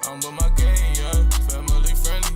I'm with my game, yeah. Family friendly.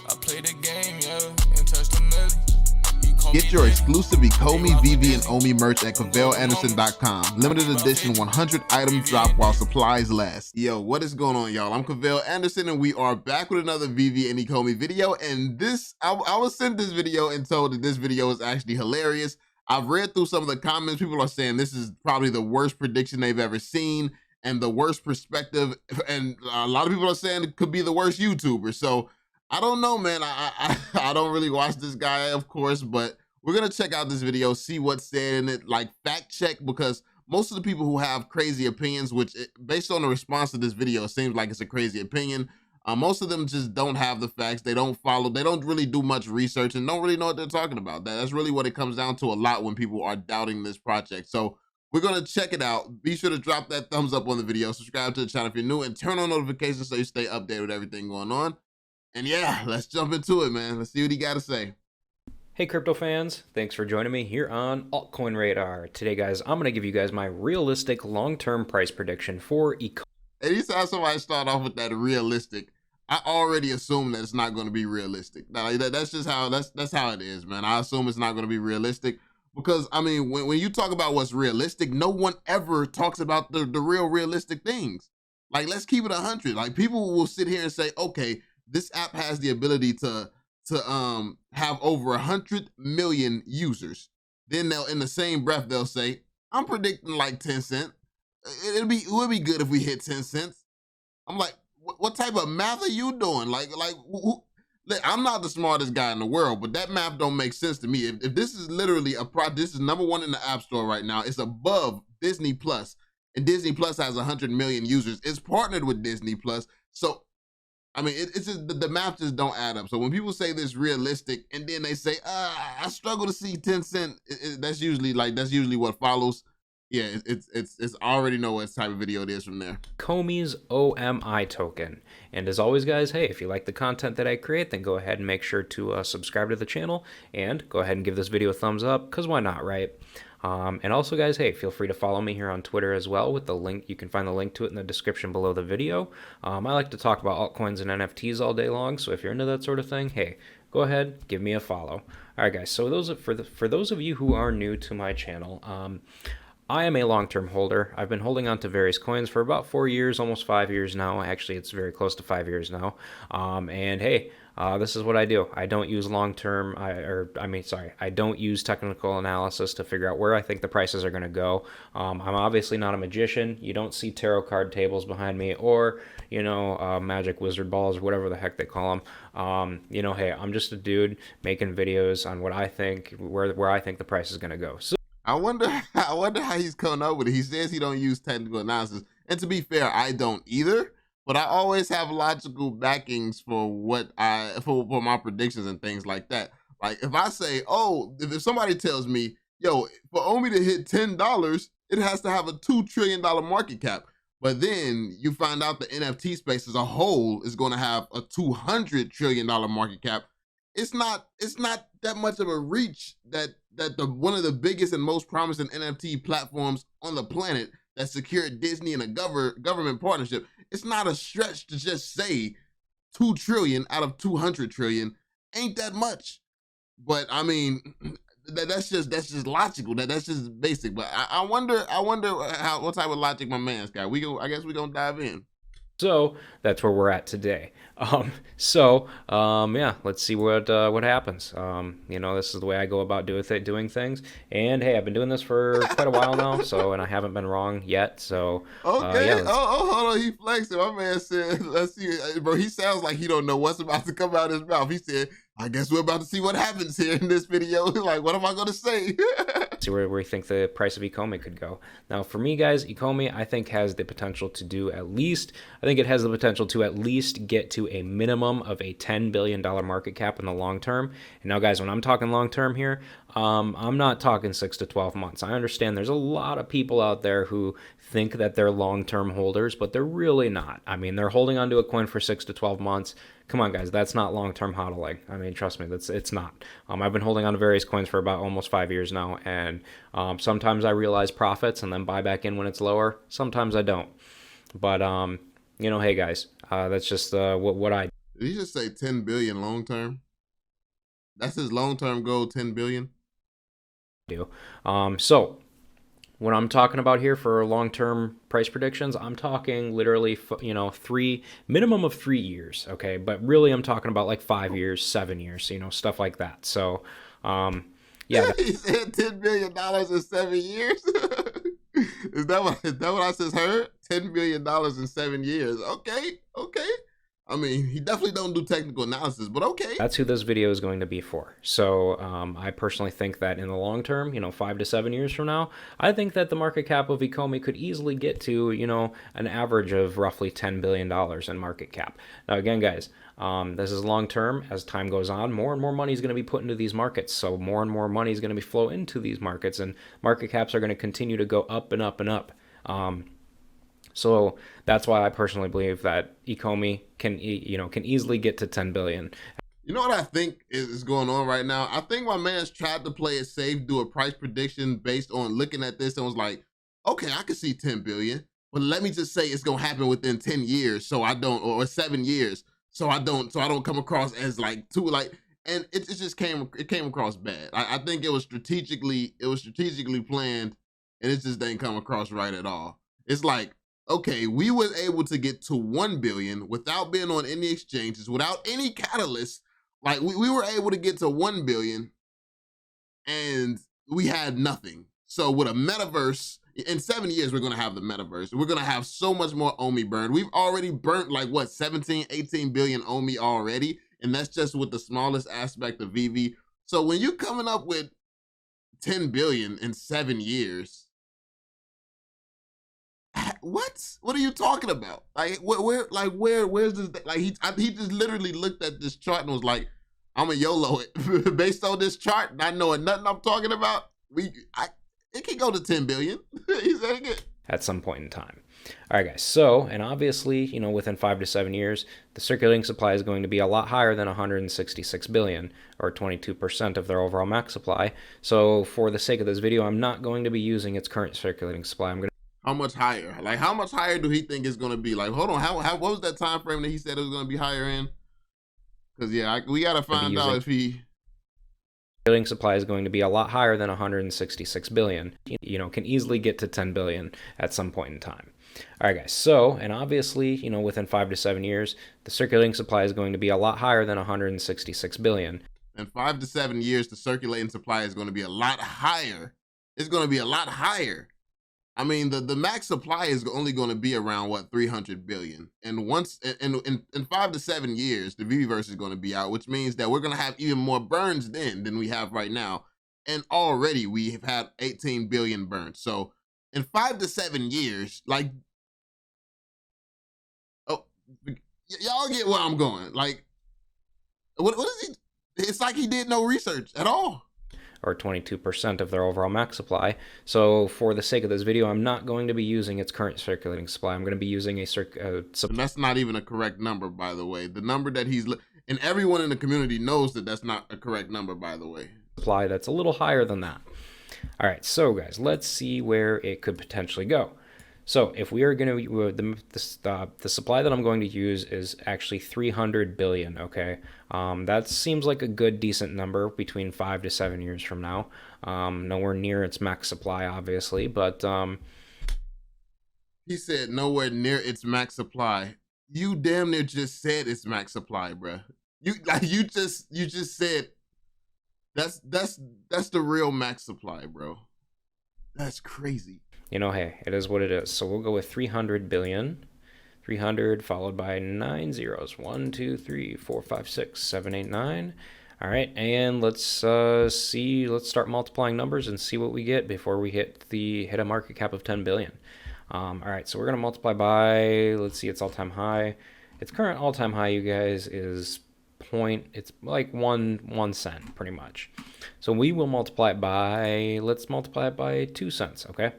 I play the game, yeah. And touch the milli. Get your exclusive Ecomi, VeVe, and Omi merch at CavellAnderson.com. Limited edition 100 items drop while supplies last. Yo, what is going on, y'all? I'm Cavell Anderson, and we are back with another VeVe and Ecomi video. And this, I was sent this video and told that this video is actually hilarious. I've read through some of the comments. People are saying this is probably the worst prediction they've ever seen and the worst perspective. And a lot of people are saying it could be the worst YouTuber. So I don't know, man. I don't really watch this guy, of course, but we're going to check out this video, see what's said in it, like fact check, because most of the people who have crazy opinions, which based on the response to this video, it seems like it's a crazy opinion. Most of them just don't have the facts. They don't follow. They don't really do much research and don't really know what they're talking about. That's really what it comes down to a lot when people are doubting this project. So we're going to check it out. Be sure to drop that thumbs up on the video, subscribe to the channel if you're new, and turn on notifications so you stay updated with everything going on. And yeah, let's jump into it, man. Let's see what he got to say. Hey crypto fans, thanks for joining me here on Altcoin Radar. Today guys, I'm going to give you guys my realistic long-term price prediction for Ecomi. Anytime somebody start off with that realistic, I already assume that it's not going to be realistic. That's just how, that's how it is, man. I assume it's not going to be realistic because, I mean, when you talk about what's realistic, no one ever talks about the real realistic things. Like, let's keep it 100. Like, people will sit here and say, okay, this app has the ability to have over 100 million users. Then they'll, in the same breath, they'll say, I'm predicting like 10 cents. It would be good if we hit 10 cents. I'm like, what type of math are you doing? I'm not the smartest guy in the world, but that math don't make sense to me. If this is literally this is #1 in the App Store right now. It's above Disney Plus, and Disney Plus has 100 million users. It's partnered with Disney Plus, so I mean, it's just the math just don't add up. So when people say this realistic, and then they say, I struggle to see 10 cents, that's usually what follows. Yeah, it's already know what type of video it is from there. Ecomi's Omi Token. And as always guys, hey, if you like the content that I create, then go ahead and make sure to subscribe to the channel and go ahead and give this video a thumbs up, because why not, right? And also guys, hey, feel free to follow me here on Twitter as well with the link. You can find the link to it in the description below the video. I like to talk about altcoins and NFTs all day long, so if you're into that sort of thing, hey, go ahead, give me a follow. All right guys, so for those of you who are new to my channel, I am a long-term holder. I've been holding on to various coins for about 4 years, almost 5 years now. Actually, it's very close to 5 years now. And hey, this is what I do. I don't use long-term, I don't use technical analysis to figure out where I think the prices are going to go. I'm obviously not a magician. You don't see tarot card tables behind me or, magic wizard balls or whatever the heck they call them. Hey, I'm just a dude making videos on what I think, where I think the price is going to go. So I wonder how he's coming up with it. He says he don't use technical analysis, and to be fair, I don't either. But I always have logical backings for for my predictions and things like that. Like if I say, if somebody tells me, yo, for Omi to hit $10, it has to have a $2 trillion market cap. But then you find out the NFT space as a whole is going to have a $200 trillion market cap. It's not that much of a reach that one of the biggest and most promising NFT platforms on the planet that secured Disney and a government partnership. It's not a stretch to just say 2 trillion out of 200 trillion ain't that much. But I mean, that's just logical. That's just basic. But I wonder what type of logic my man's got. I guess we gonna dive in. So that's where we're at today. Yeah, let's see what happens. This is the way I go about doing things. And hey, I've been doing this for quite a while now, and I haven't been wrong yet. So okay, yeah, hold on, he flexing. My man said, "Let's see, bro." He sounds like he don't know what's about to come out of his mouth. He said, "I guess we're about to see what happens here in this video." Like, what am I gonna say? See where we think the price of Ecomi could go. Now, for me, guys, Ecomi, I think has the potential to do it has the potential to at least get to a minimum of a $10 billion market cap in the long term. And now, guys, when I'm talking long term here, I'm not talking 6 to 12 months. I understand there's a lot of people out there who think that they're long-term holders, but they're really not. I mean, they're holding onto a coin for 6 to 12 months. Come on, guys, that's not long-term hodling. I mean, trust me, it's not. I've been holding on to various coins for about almost 5 years now, and sometimes I realize profits and then buy back in when it's lower. Sometimes I don't. But hey guys, that's just what I Did he just say 10 billion long term? That's his long term goal, 10 billion. do. So when I'm talking about here for long-term price predictions, I'm talking literally, minimum of 3 years, okay? But really, I'm talking about like 5 years, 7 years, stuff like that. So, yeah, He said $10 billion in 7 years. Is that what I just heard? $10 billion in 7 years. Okay. I mean, he definitely don't do technical analysis, but okay. that's who this video is going to be for. So I personally think that in the long term, 5 to 7 years from now, I think that the market cap of Ecomi could easily get to, an average of roughly $10 billion in market cap. Now, again, guys, this is long term. As time goes on, more and more money is going to be put into these markets. So more and more money is going to be flow into these markets, and market caps are going to continue to go up and up and up. So that's why I personally believe that Ecomi can easily get to 10 billion. You know what I think is going on right now? I think my man's tried to play it safe, do a price prediction based on looking at this and was like, okay, I can see 10 billion, but let me just say it's gonna happen within 10 years, so I don't, or 7 years, so I don't come across as like too like, and it just came across bad. I think it was strategically planned, and it just didn't come across right at all. It's like, okay, we were able to get to 1 billion without being on any exchanges, without any catalyst. Like we were able to get to 1 billion and we had nothing. So with a metaverse, in 7 years, we're going to have the metaverse. We're going to have so much more Omi burned. We've already burnt like what, 17, 18 billion Omi already. And that's just with the smallest aspect of VeVe. So when you're coming up with 10 billion in 7 years, what are you talking about? Like where's this? Like he just literally looked at this chart and was like, I'm a YOLO it based on this chart, not knowing nothing I'm talking about. It can go to 10 billion. He said again. At some point in time. All right, guys. So, and obviously, within 5 to 7 years, the circulating supply is going to be a lot higher than 166 billion, or 22% of their overall max supply. So, for the sake of this video, I'm not going to be using its current circulating supply. I'm going to. How much higher? Like, how much higher do he think it's going to be? Like, hold on. What was that time frame that he said it was going to be higher in? Because, yeah, we got to find out if he. Circulating supply is going to be a lot higher than 166 billion. Can easily get to 10 billion at some point in time. All right, guys. So, and obviously, within 5 to 7 years, the circulating supply is going to be a lot higher than 166 billion. In 5 to 7 years, the circulating supply is going to be a lot higher. It's going to be a lot higher. I mean, the max supply is only going to be around what, 300 billion. And once in 5 to 7 years, the VeVeverse is going to be out, which means that we're going to have even more burns then than we have right now. And already we have had 18 billion burns. So in 5 to 7 years, like, oh, y'all get where I'm going. Like, what is he? It's like he did no research at all. Or 22% of their overall max supply. So for the sake of this video, I'm not going to be using its current circulating supply. I'm going to be using a and that's not even a correct number, by the way. The number that and everyone in the community knows that that's not a correct number, by the way. Supply that's a little higher than that. All right, so guys, let's see where it could potentially go. So if we are going to, the supply that I'm going to use is actually 300 billion, okay? That seems like a good, decent number between 5 to 7 years from now. Nowhere near its max supply, obviously, but... He said nowhere near its max supply. You damn near just said its max supply, bruh. You just said that's the real max supply, bro. That's crazy. Hey, it is what it is. So we'll go with 300 billion. 300 followed by 9 zeros. 1, 2, 3, 4, 5, 6, 7, 8, 9. All right, and let's see. Let's start multiplying numbers and see what we get before we hit a market cap of 10 billion. All right, so we're gonna multiply by. Let's see, its all-time high. Its current all-time high, you guys, is it's like 1 cent, pretty much. So we will multiply it by. Let's multiply it by 2 cents. Okay.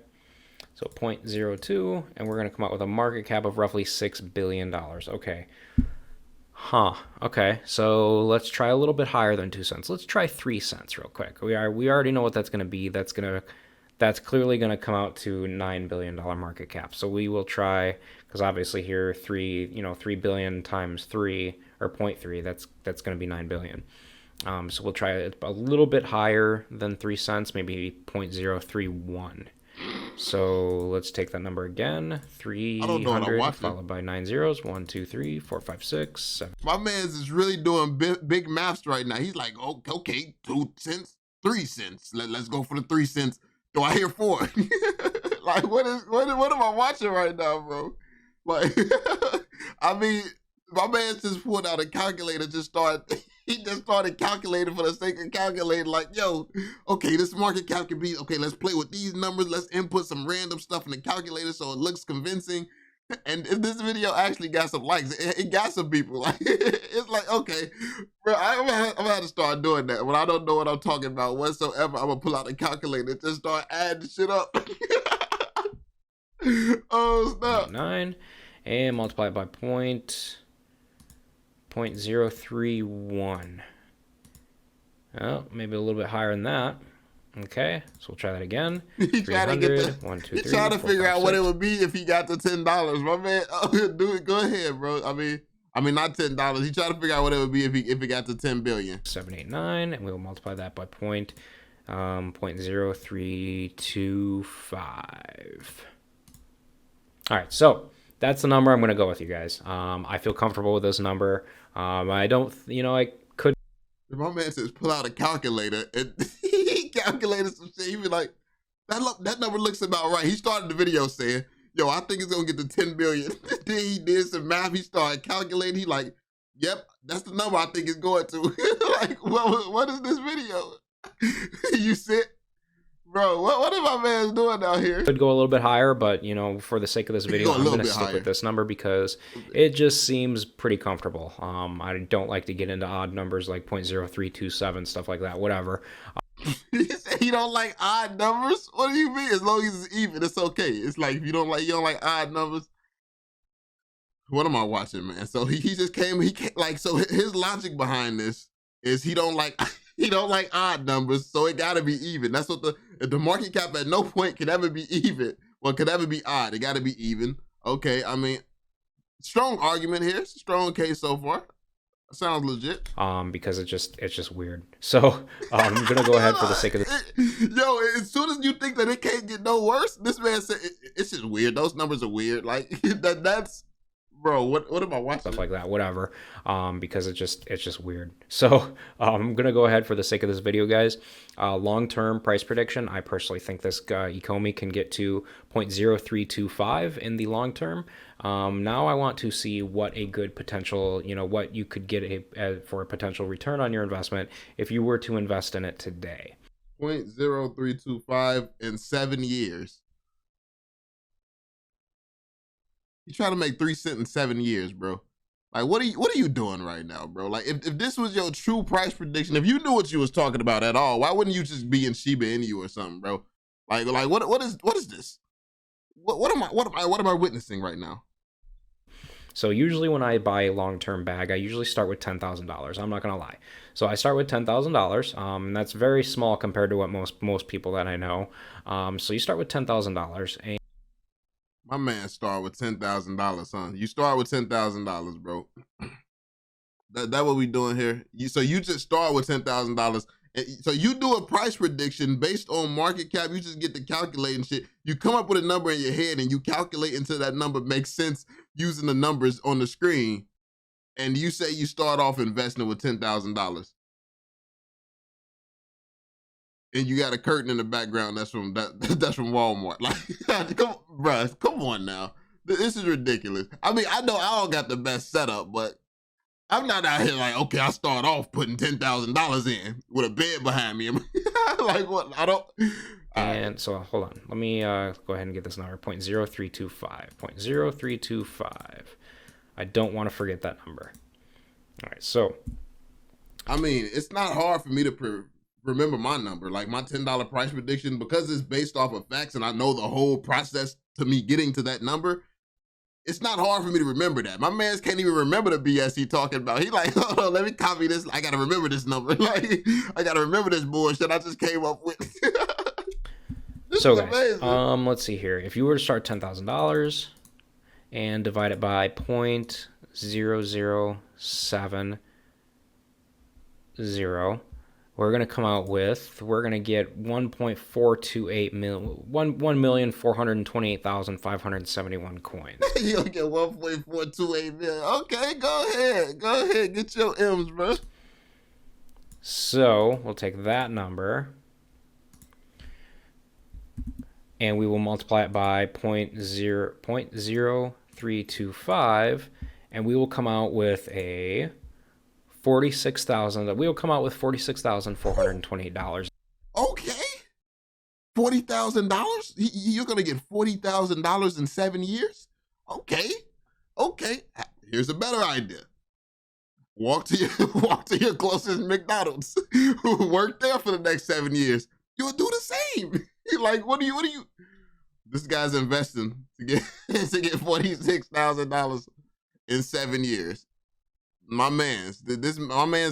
So 0.02, and we're going to come out with a market cap of roughly $6 billion. Okay. Okay, so let's try a little bit higher than 2 cents. Let's try 3 cents real quick. We already know what that's going to be. That's clearly going to come out to $9 billion market cap. So we will try, because obviously here 3 billion times 3 or 0.3, that's going to be 9 billion. So we'll try it a little bit higher than 3 cents, maybe 0.031. So let's take that number again. 300 followed by 9 zeros. 1, 2, 3, 4, 5, 6, 7. My man's is really doing big maths right now. He's like, oh, okay, 2 cents, 3 cents. Let's go for the 3 cents. Do I hear 4? Like, what am I watching right now, bro? Like, I mean, my man just pulled out a calculator, he just started calculating for the sake of calculating, like, yo, okay, this market cap can be, okay, let's play with these numbers, let's input some random stuff in the calculator so it looks convincing. And this video actually got some likes. It got some people. Like, it's like, okay, bro, I'm gonna have to start doing that. When I don't know what I'm talking about whatsoever, I'm gonna pull out a calculator and just start adding shit up. Oh, snap. 9 and multiply it by 0.031. Oh, maybe a little bit higher than that. Okay, so we'll try that again. He trying to get 1, 2, 3, he trying to 4, figure 5, out what 6. it would be if he got to $10. My man, oh, do it. Go ahead, bro. I mean, not $10. He trying to figure out what it would be if he got to 10 billion. 789, and we'll multiply that by 0.0325. All right, so that's the number I'm going to go with, you guys. I feel comfortable with this number. I don't, I could. My man says pull out a calculator and he calculated some shit. He be like, that number looks about right. He started the video saying, yo, I think it's going to get to 10 billion. Then he did some math. He started calculating. He like, yep, that's the number I think it's going to. Like, what is this video? You sit. Bro, what is my man doing out here? Could go a little bit higher, but for the sake of this video, I'm going to stick with this number because it just seems pretty comfortable. I don't like to get into odd numbers like 0.0327, stuff like that, whatever. He said he don't like odd numbers? What do you mean? As long as it's even, it's okay. It's like if you don't like odd numbers. What am I watching, man? So he just came like, so his logic behind this is he don't like odd numbers, so it gotta be even. That's what the market cap at no point can ever be even. Well, could ever be odd. It gotta be even. Okay, I mean, strong argument here. It's a strong case so far. Sounds legit. Because it's just weird. So I'm gonna go ahead for the sake of this. Yo, as soon as you think that it can't get no worse, this man said it's just weird. Those numbers are weird. Like that's. Bro, what am I watching? Stuff like that, whatever. Because it's just weird. So I'm gonna go ahead for the sake of this video, guys. Long-term price prediction. I personally think this Ecomi can get to 0.0325 in the long term. Now I want to see what a good potential, what you could get for a potential return on your investment if you were to invest in it today. 0.0325 in 7 years. You trying to make 3 cents in 7 years, bro. Like, what are you doing right now, bro? Like, if this was your true price prediction, if you knew what you was talking about at all, why wouldn't you just be in Shiba Inu or something, bro? Like what is this? What am I witnessing right now? So usually when I buy a long-term bag, I usually start with $10,000. I'm not gonna lie. So I start with $10,000. That's very small compared to what most people that I know. So you start with $10,000 and my man start with $10,000, son. You start with $10,000, bro. That what we doing here? So you just start with $10,000. So you do a price prediction based on market cap. You just get to calculate and shit. You come up with a number in your head and you calculate until that number makes sense using the numbers on the screen. And you say you start off investing with $10,000. And you got a curtain in the background that's from Walmart. Like, come on now. This is ridiculous. I mean, I know I don't got the best setup, but I'm not out here like, okay, I start off putting $10,000 in with a bed behind me. Like, what? I don't. And so hold on. Let me go ahead and get this number. 0.0325. 0.0325. I don't want to forget that number. All right. So. I mean, it's not hard for me to remember my number, like my $10 price prediction, because it's based off of facts and I know the whole process to me getting to that number. It's not hard for me to remember that. My mans can't even remember the BS he talking about. He like, hold on, let me copy this. I gotta remember this number. Like, I gotta remember this bullshit I just came up with. So guys, let's see here. If you were to start $10,000 and divide it by 0.0070, we're going to come out with, we're going to get 1.428 million, 1,428,571 coins. You're going to get 1.428 million. Okay, go ahead. Go ahead. Get your M's, bro. So we'll take that number and we will multiply it by 0.0325, and we will come out with a $46,428. Okay. $40,000? You're going to get $40,000 in 7 years? Okay. Okay. Here's a better idea. Walk to your closest McDonald's. Work there for the next 7 years. You'll do the same. Like, what do you? This guy's investing to get $46,000 in 7 years. My man's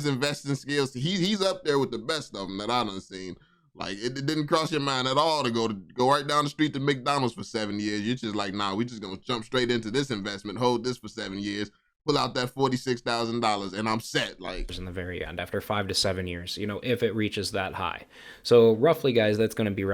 investing skills. He's up there with the best of them that I done seen. Like, it didn't cross your mind at all to go right down the street to McDonald's for 7 years. You're just like, nah, we just gonna jump straight into this investment, hold this for 7 years, pull out that $46,000, and I'm set. Like, in the very end, after 5 to 7 years, you know, if it reaches that high. So roughly, guys, that's going to be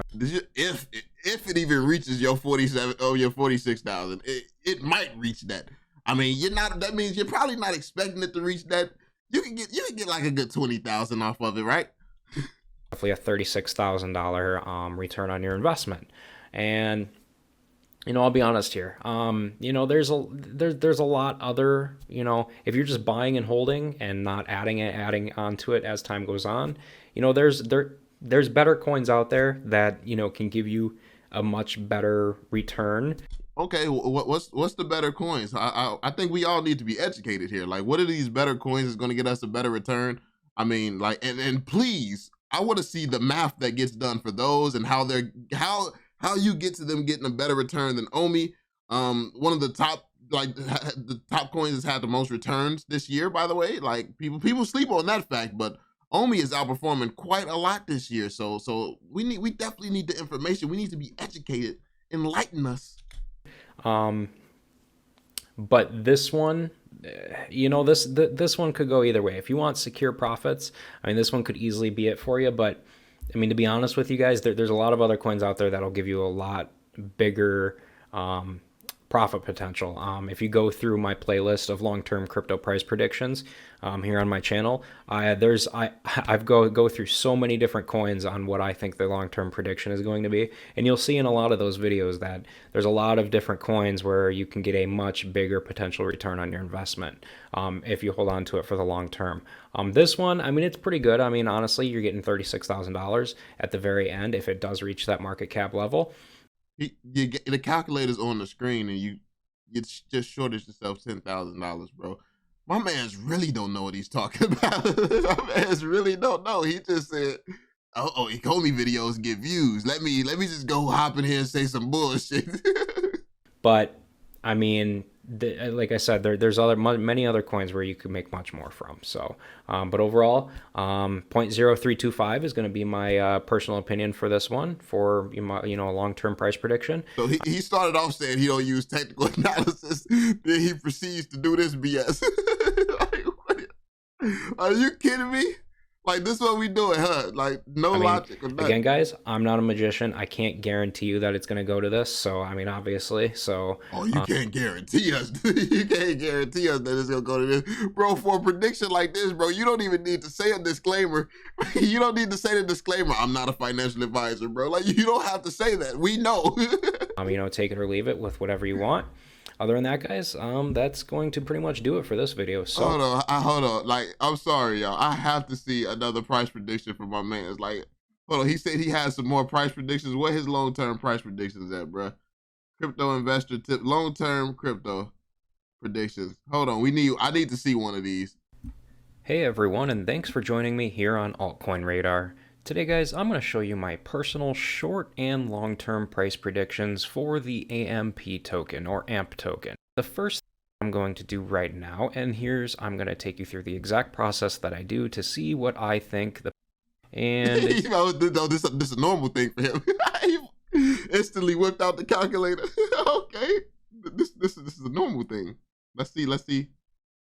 if it even reaches your 46,000, it might reach that. I mean, that means you're probably not expecting it to reach that. You can get like a good 20,000 off of it, right? Roughly a $36,000 return on your investment. And you know, I'll be honest here. You know, there's a lot other, you know, if you're just buying and holding and not adding onto it as time goes on, you know, there's better coins out there that, you know, can give you a much better return. Okay, what's the better coins? I think we all need to be educated here. Like, what are these better coins that's going to get us a better return? I mean, like, and please, I want to see the math that gets done for those and how you get to them getting a better return than Omi. One of the top coins has had the most returns this year, by the way. Like, people sleep on that fact, but Omi is outperforming quite a lot this year. So we definitely need the information. We need to be educated. Enlighten us. But this one, you know, this one could go either way. If you want secure profits, I mean, this one could easily be it for you. But I mean, to be honest with you guys, there's a lot of other coins out there that'll give you a lot bigger profit potential. If you go through my playlist of long-term crypto price predictions here on my channel, I've go through so many different coins on what I think the long-term prediction is going to be, and you'll see in a lot of those videos that there's a lot of different coins where you can get a much bigger potential return on your investment if you hold on to it for the long term. This one, I mean, it's pretty good. I mean, honestly, you're getting $36,000 at the very end if it does reach that market cap level. You get the calculator's on the screen, and you just shorted yourself $10,000, bro. My man's really don't know what he's talking about. My man's really don't know. He just said, "Oh, Ecomi videos get views. Let me just go hop in here and say some bullshit." But I mean, like I said, there's many other coins where you could make much more from. So, but overall, 0.0325 is going to be my personal opinion for this one for, you know, a long-term price prediction. So he started off saying he don't use technical analysis, then he proceeds to do this BS. Like, are you kidding me? Like, this is what we doing, huh? Like, no logic or nothing. Again, guys, I'm not a magician. I can't guarantee you that it's going to go to this. So, I mean, obviously, so. Oh, you can't guarantee us. You can't guarantee us that it's going to go to this. Bro, for a prediction like this, bro, you don't even need to say a disclaimer. You don't need to say the disclaimer, "I'm not a financial advisor," bro. Like, you don't have to say that. We know. You know, take it or leave it with whatever you want. Other than that, guys, that's going to pretty much do it for this video. So hold on. Like, I'm sorry, y'all. I have to see another price prediction from my man. It's like, hold on. He said he has some more price predictions. What his long-term price predictions at, bro? Crypto investor tip, long-term crypto predictions. Hold on. I need to see one of these. Hey everyone, and thanks for joining me here on Altcoin Radar. Today, guys, I'm going to show you my personal short and long-term price predictions for the AMP token or AMP token. The first thing I'm going to do right now, and I'm going to take you through the exact process that I do to see what I think and you know, this is a normal thing for him. He instantly whipped out the calculator. Okay, this is a normal thing. Let's see.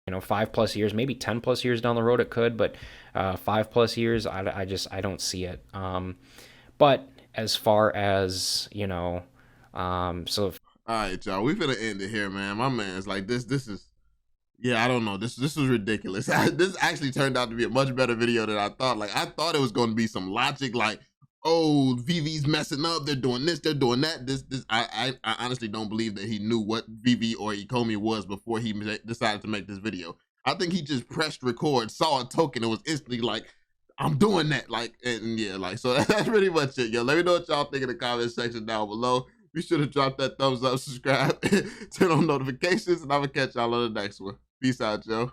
5+ years, maybe 10+ years down the road it could, but 5+ years, I don't see it. But as far as so All right, y'all, we finna end it here, man. My man's like this is, yeah, I don't know. This was ridiculous. This actually turned out to be a much better video than I thought. Like, I thought it was going to be some logic, like, oh, VeVe's messing up. They're doing this. They're doing that. I honestly don't believe that he knew what VeVe or Ecomi was before he decided to make this video. I think he just pressed record, saw a token, and was instantly like, I'm doing that. Like, and yeah, like, so that's pretty much it, yo. Let me know what y'all think in the comment section down below. Be sure to drop that thumbs up, subscribe, turn on notifications, and I'm gonna catch y'all on the next one. Peace out, Joe.